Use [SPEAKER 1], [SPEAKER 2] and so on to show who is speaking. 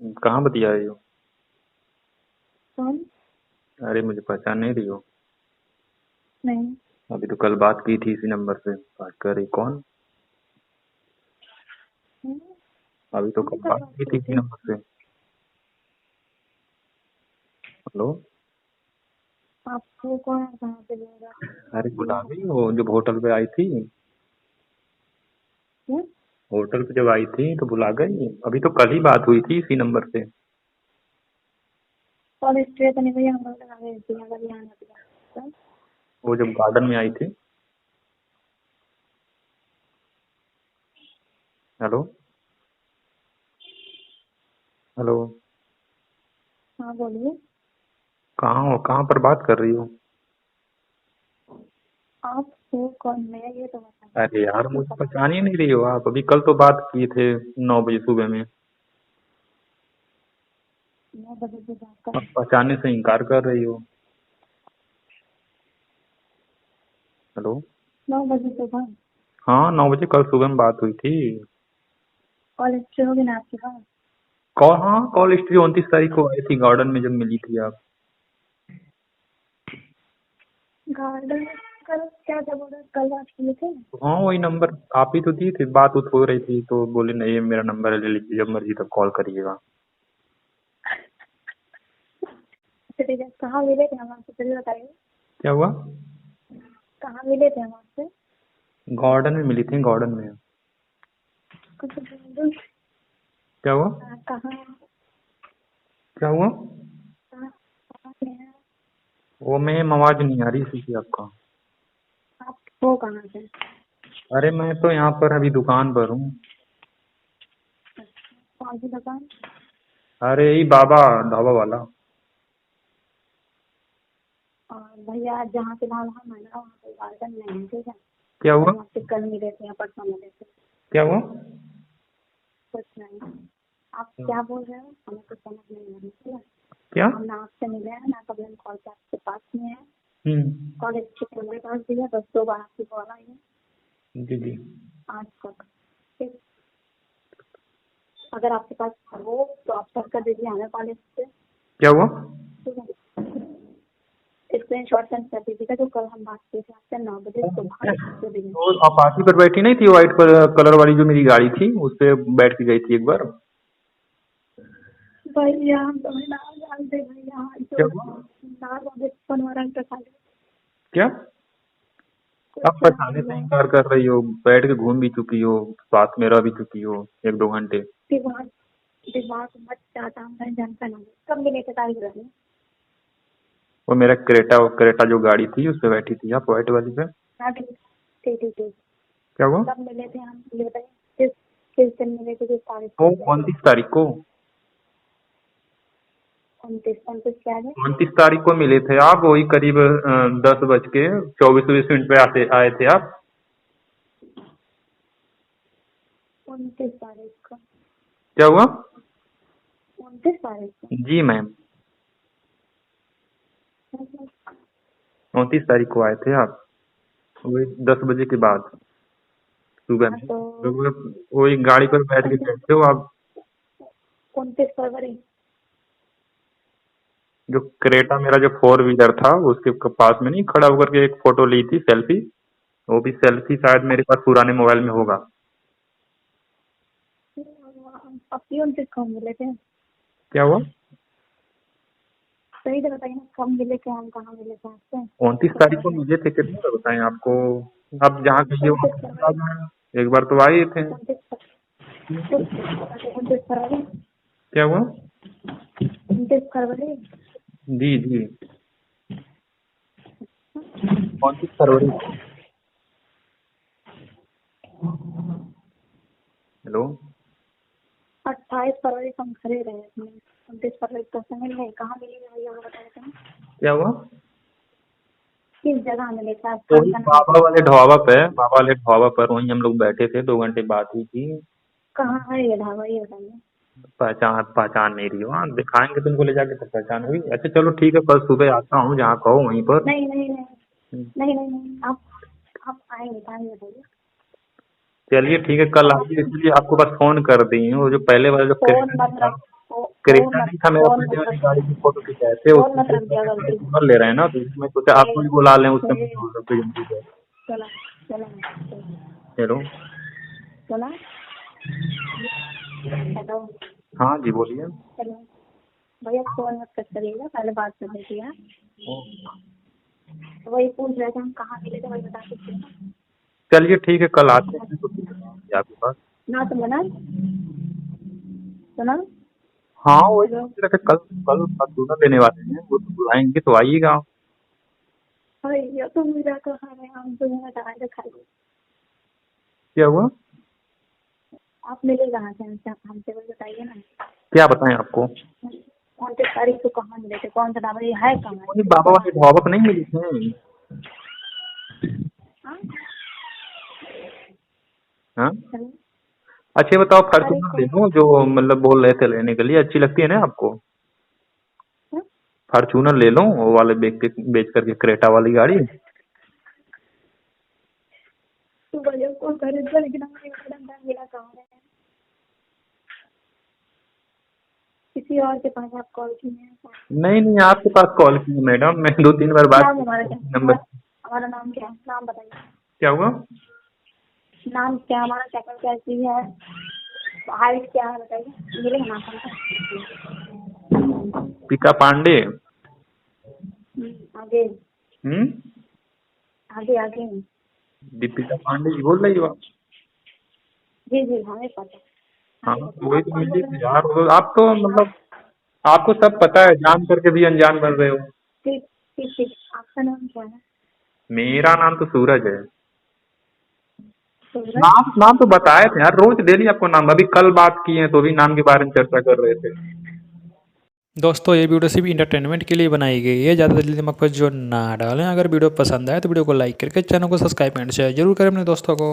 [SPEAKER 1] कहाँ बतिया रही हो?
[SPEAKER 2] कौन?
[SPEAKER 1] अरे मुझे पहचान नहीं रही हो?
[SPEAKER 2] नहीं।
[SPEAKER 1] अभी तो कल बात की थी इसी नंबर से। बात कर रही कौन?
[SPEAKER 2] हम्म,
[SPEAKER 1] अभी तो
[SPEAKER 2] कौन
[SPEAKER 1] कल
[SPEAKER 2] सा
[SPEAKER 1] बात
[SPEAKER 2] बात
[SPEAKER 1] की थी
[SPEAKER 2] की
[SPEAKER 1] इसी
[SPEAKER 2] थी?
[SPEAKER 1] नंबर से। हेलो।
[SPEAKER 2] आपको कौन कहाँ पे बोल रहा
[SPEAKER 1] अरे
[SPEAKER 2] है?
[SPEAKER 1] भुला गई हो जब होटल पे आई थी?
[SPEAKER 2] क्या?
[SPEAKER 1] होटल पे जब आई थी तो भुला गई? अभी तो कल ही बात हुई थी इसी नंबर से।
[SPEAKER 2] कॉल हिस्ट्री तो नहीं भैया, हम लोग लगा भेज दिया अगर यहाँ ना।
[SPEAKER 1] वो जब गार्डन में आई थी। हेलो। हेलो।
[SPEAKER 2] हाँ बोलिए।
[SPEAKER 1] कहाँ हो? कहाँ पर बात कर रही हो?
[SPEAKER 2] आप हो कौन? मैं ये तो बताइए।
[SPEAKER 1] अरे यार
[SPEAKER 2] आपने
[SPEAKER 1] मुझे
[SPEAKER 2] पता
[SPEAKER 1] पहचान ही नहीं रही हो आप? अभी कल तो बात किए थे 9 बजे सुबह में।
[SPEAKER 2] 9 बजे से बात
[SPEAKER 1] अब
[SPEAKER 2] कर।
[SPEAKER 1] पहचानने से इनकार कर रही हो। हेलो।
[SPEAKER 2] 9 बजे सुबह?
[SPEAKER 1] हाँ 9 बजे कल सुबह में बात हुई थी।
[SPEAKER 2] कॉल हिस्ट्री होगी ना आपके पास?
[SPEAKER 1] कॉल, हाँ कॉल हिस्ट्री 29 तारीख को आई थी गार्डन में जब मिली थी आप।
[SPEAKER 2] गार्डन? कल क्या जब बोला कल बात किए थे?
[SPEAKER 1] हाँ वही नंबर आप ही तो दी थी, बात उत हो रही थी तो बोले नहीं ये मेरा नंबर है, ले लीजिए जब मर्जी तब कॉल करिएगा।
[SPEAKER 2] अच्छा ठीक है, कहाँ मिले थे हम आपसे पहले बताइए।
[SPEAKER 1] क्या हुआ?
[SPEAKER 2] कहाँ मिले थे हम आपसे?
[SPEAKER 1] गार्डन में मिली थी, गार्डन में।
[SPEAKER 2] कुछ बोल।
[SPEAKER 1] क्या हुआ?
[SPEAKER 2] कहाँ?
[SPEAKER 1] क्या हुआ?
[SPEAKER 2] कहाँ? कहाँ पे हैं?
[SPEAKER 1] वो में आवाज नहीं आ रही इसी की आपका।
[SPEAKER 2] आप हो कहाँ से?
[SPEAKER 1] अरे मैं तो यहाँ पर अभी दुकान पर हूँ।
[SPEAKER 2] कौन सी दुकान?
[SPEAKER 1] अरे यही बाबा ढाबा वाला।
[SPEAKER 2] और भैया जहाँ फिलहाल हम है ना वहाँ पे गार्डन में है, ठीक है।
[SPEAKER 1] क्या हुआ?
[SPEAKER 2] हम आपसे कल मिले थे या परसों मिले थे।
[SPEAKER 1] क्या हुआ?
[SPEAKER 2] कुछ नहीं। आप क्या बोल रहे हो हमें कुछ समझ नहीं आ रही, ठीक है।
[SPEAKER 1] क्या?
[SPEAKER 2] हम ना आपसे मिले हैं ना कभी हम कॉल पे आपके पास में है।
[SPEAKER 1] हम्म।
[SPEAKER 2] कॉल अच्छी मेरे पास भी है, बस 2 बार आपकी कॉल आई है
[SPEAKER 1] जी जी।
[SPEAKER 2] आज तक। ठीक। अगर आपके पास हो तो आप सर कर दीजिए हमें कॉलेज से,
[SPEAKER 1] क्या हुआ?
[SPEAKER 2] ठीक है। स्क्रीन शॉट सेंड कर दीजिएगा जो कल हम बात किए थे आपसे 9 बजे सुबह के दिन।
[SPEAKER 1] तो अपाची पर बैठी नहीं थी व्हाइट कलर वाली जो मेरी गाड़ी थी उस पे बैठ के गई थी एक बार।
[SPEAKER 2] भैया हम तुम्हें ना जानते भैया,
[SPEAKER 1] क्या
[SPEAKER 2] जो
[SPEAKER 1] हुआ?
[SPEAKER 2] ना बचपन वाला का
[SPEAKER 1] क्या? अब
[SPEAKER 2] कुछ ना
[SPEAKER 1] पहचाने से
[SPEAKER 2] भैया।
[SPEAKER 1] इनकार कर रही हो, बैठ के घूम भी चुकी हो, साथ में रह भी चुकी हो 1-2 घंटे।
[SPEAKER 2] दिमाग दिमाग मत चाहता हूँ मैं जानता नहीं कब मिले थे तारीख रही।
[SPEAKER 1] वो मेरा क्रेटा जो गाड़ी थी उस पे बैठी थी आप व्हाइट वाली पे।
[SPEAKER 2] हाँ ठीक ठीक ठीक ठीक।
[SPEAKER 1] क्या हुआ?
[SPEAKER 2] कब मिले थे हम ये बताइए। किस किस दिन मिले थे, किस तारीख को
[SPEAKER 1] वो
[SPEAKER 2] मिले थे?
[SPEAKER 1] 29 तारीख को।
[SPEAKER 2] 29 क्या है?
[SPEAKER 1] 29 तारीख को मिले थे आप, वही करीब 10 बज के 24-20 मिनट पे आए थे आप।
[SPEAKER 2] 29 तारीख को?
[SPEAKER 1] क्या हुआ?
[SPEAKER 2] 29 तारीख को?
[SPEAKER 1] जी मैम। 29 तारीख को आए थे आप, वही 10 बजे के बाद सुबह
[SPEAKER 2] हाँ
[SPEAKER 1] में।
[SPEAKER 2] तो
[SPEAKER 1] तो वही गाड़ी पर बैठ के गए थे वो आप।
[SPEAKER 2] 29 फरवरी।
[SPEAKER 1] जो क्रेटा मेरा जो 4 व्हीलर था उसके पास में नहीं खड़ा होकर के एक फोटो ली थी सेल्फी। वो भी सेल्फी शायद मेरे पास पुराने मोबाइल में होगा।
[SPEAKER 2] अब 29 को हम मिले थे?
[SPEAKER 1] क्या हुआ?
[SPEAKER 2] सही से बताइए ना कब मिले थे हम, कहाँ मिले थे आपसे?
[SPEAKER 1] 29 तारीख को मिले थे, कितने का बताएं आपको? आप जहाँ कहिए वहाँ
[SPEAKER 2] 29
[SPEAKER 1] पे चला
[SPEAKER 2] फरवरी।
[SPEAKER 1] जाए। एक बार तो आए थे।
[SPEAKER 2] 29 फरवरी।
[SPEAKER 1] क्या हुआ?
[SPEAKER 2] 29 फरवरी।
[SPEAKER 1] जी जी। 29 फरवरी को। हेलो।
[SPEAKER 2] 28 फरवरी को हम खड़े रहे थे। 29 फरवरी को से मिल गए, कहाँ मिली है भैया वो बताए थे?
[SPEAKER 1] क्या हुआ?
[SPEAKER 2] किस जगह मिले थे? आप
[SPEAKER 1] तो
[SPEAKER 2] स्थान
[SPEAKER 1] वही
[SPEAKER 2] का नाम
[SPEAKER 1] बाबा
[SPEAKER 2] बताइए।
[SPEAKER 1] वाले ढाबा पे, बाबा वाले ढाबा पर वहीं हम लोग बैठे थे, 2 घंटे बात हुई थी।
[SPEAKER 2] कहाँ है ये ढाबा ये बताइए।
[SPEAKER 1] पहचान पहचान नहीं रही हो? हाँ दिखाएंगे तुमको ले जाके तो पहचान होगी। अच्छा चलो ठीक है, कल सुबह आता हूँ जहाँ कहो वहीं पर।
[SPEAKER 2] नहीं नहीं नहीं नहीं नहीं नहीं आप आएंगे टाइम बताइए।
[SPEAKER 1] चलिए ठीक है, कल
[SPEAKER 2] अब आप
[SPEAKER 1] आइए, इसलिए आपको बस फोन कर दी हूँ। वो जो पहले वाला जो
[SPEAKER 2] फोन
[SPEAKER 1] क्रेटा
[SPEAKER 2] मत
[SPEAKER 1] था।
[SPEAKER 2] रखो।
[SPEAKER 1] क्रेटा नहीं था, मेरा
[SPEAKER 2] फोन
[SPEAKER 1] बेटे वाली
[SPEAKER 2] मत
[SPEAKER 1] गाड़ी की फोटो खिंचाए थे,
[SPEAKER 2] फोन मत
[SPEAKER 1] उसमें
[SPEAKER 2] रख दिया गलती से।
[SPEAKER 1] फॉर्च्यूनर ले रहे हैं ना, तो इसमें सोचा आपको भी बुला लें, उससे
[SPEAKER 2] सुनिए,
[SPEAKER 1] जल्दी से।
[SPEAKER 2] सुना सुना
[SPEAKER 1] हेलो।
[SPEAKER 2] सुना। हेलो
[SPEAKER 1] हाँ जी, बोलिए।
[SPEAKER 2] हेलो भैया, फोन मत कट करिएगा, पहले बात कर लेती है। वही पूछ रहे थे हम कहाँ मिले थे, वही बता सकते हैं।
[SPEAKER 1] चलिए ठीक है, कल आते हैं तो फिर आएंगे आपके पास।
[SPEAKER 2] ना सुना सुना।
[SPEAKER 1] हाँ, वही
[SPEAKER 2] हेलो
[SPEAKER 1] सोच रहे थे, कल कल फॉर्च्यूनर लेने वाले हैं, वो तो बुलाएंगे तो आइएगा।
[SPEAKER 2] भैया तो मेरा कहाँ है, हम तो यहाँ दवाई तो खा ली।
[SPEAKER 1] क्या हुआ?
[SPEAKER 2] आप मिले कहाँ से हमसे, हमसे बस बताइए ना।
[SPEAKER 1] क्या बताएं आपको?
[SPEAKER 2] 29 तारीख को कहाँ मिले थे, कौन सा ढाबा, ये है कहाँ,
[SPEAKER 1] वही
[SPEAKER 2] ये
[SPEAKER 1] बाबा
[SPEAKER 2] बता।
[SPEAKER 1] वाले ढाबा पे नहीं मिली थी?
[SPEAKER 2] हाँ?
[SPEAKER 1] हाँ?
[SPEAKER 2] हेलो
[SPEAKER 1] अच्छा, ये बताओ,
[SPEAKER 2] अरे
[SPEAKER 1] फॉर्च्यूनर ले
[SPEAKER 2] कौन
[SPEAKER 1] लूं जो मतलब बोल रहे थे लेने के लिए, अच्छी लगती है ना आपको?
[SPEAKER 2] हाँ?
[SPEAKER 1] फॉर्च्यूनर ले लूं, वो वाले बेच करके क्रेटा वाली गाड़ी।
[SPEAKER 2] तो भैया को खरीद कर, लेकिन हमें धंधा मिला कहाँ है। किसी और के पास आप कॉल किए हैं?
[SPEAKER 1] नहीं नहीं, आपके पास कॉल की है मैडम, मैं 2-3 बार बात
[SPEAKER 2] नाम हमारा क्या,
[SPEAKER 1] की नंबर।
[SPEAKER 2] हमारा नाम क्या है, नाम बताइए।
[SPEAKER 1] क्या हुआ?
[SPEAKER 2] नाम क्या है हमारा, शक्ल कैसी है, हाइट क्या है बताइए, मिलेगा नाम हमको।
[SPEAKER 1] पीका पांडे।
[SPEAKER 2] आगे
[SPEAKER 1] हम्म।
[SPEAKER 2] आगे आगे।
[SPEAKER 1] दीपिका पांडे जी बोल रही हो आप?
[SPEAKER 2] जी जी हमें पता।
[SPEAKER 1] हाँ,
[SPEAKER 2] हमें
[SPEAKER 1] तो
[SPEAKER 2] पता
[SPEAKER 1] वही
[SPEAKER 2] आप
[SPEAKER 1] तो
[SPEAKER 2] कौन
[SPEAKER 1] मिली
[SPEAKER 2] बोल रहे
[SPEAKER 1] थी
[SPEAKER 2] हैं।
[SPEAKER 1] यार, आप तो मतलब आपको सब पता है, जान करके भी अनजान बन रहे हो।
[SPEAKER 2] ठीक ठीक ठीक, आपका नाम क्या है।
[SPEAKER 1] मेरा नाम तो सूरज है।
[SPEAKER 2] सूरज।
[SPEAKER 1] नाम नाम तो बताए थे यार, रोज डेली आपको नाम, अभी कल बात किए हैं तो भी नाम के बारे में चर्चा कर रहे थे।
[SPEAKER 3] दोस्तों ये वीडियो सिर्फ इंटरटेनमेंट के लिए बनाई गई है, ज़्यादा दिल दिमाग पर जो ना डालें। अगर वीडियो पसंद आए तो वीडियो को लाइक करके चैनल को सब्सक्राइब एंड शेयर जरूर करें अपने दोस्तों को।